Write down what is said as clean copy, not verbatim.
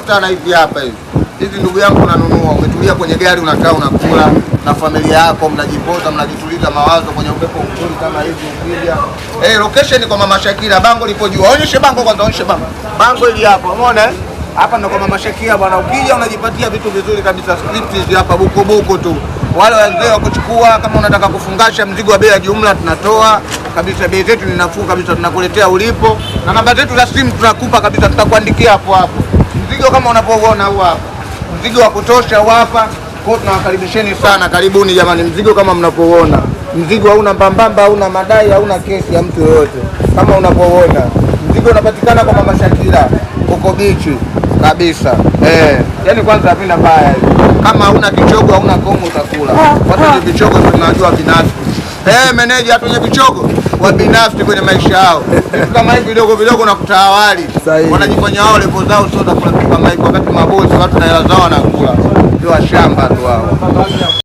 sana hivi hapa hivi. Hizi ndugu yangu unanunua, umetulia kwenye gari unakaa unakula na familia yako, mnajipoza, mnajituliza mawazo kwenye upepo mzuri kama hivi ukija. Location kwa Mama Shakira, bango lipo juu. Onyeshe bango kwanza, onyeshe bango. Bango hili hapa, umeona eh? Hapa ndo kwa Mama Shakira bwana, ukija unajipatia vitu vizuri kabisa, script hizi hapa buku tu. Wale wazee wa kuchukua, kama unataka kufungasha mzigo wa bei ya jumla tunatoa kabisa, bei zetu ni nafuu kabisa, tunakuletea ulipo na namba zetu za simu tunakupa kabisa, tutakuandikia hapo hapo. Mzigo kama unapoona huu hapa, mzigo wa kutosha hapa. Kwa tunawakaribisheni sana, karibuni jamani. Mzigo kama mnapoona, mzigo hauna mbambamba, hauna madai, hauna kesi ya mtu yoyote. Kama unapoona mzigo unapatikana kwa Mama Shakira huko bichi kabisa. Yani kwanza havina baya hivi. Kama hauna kichogo, hauna kongo utakula. Watu wenye vichogo tunajua binafsi. Meneja watu wenye vichogo wa binafsi kwenye maisha yao. Kama hivi vidogo na kutawali. Wanajifanya wao level zao soda kula kama hivi, wakati mabosi watu na hela zao wanakula. Ndio shamba tu wao.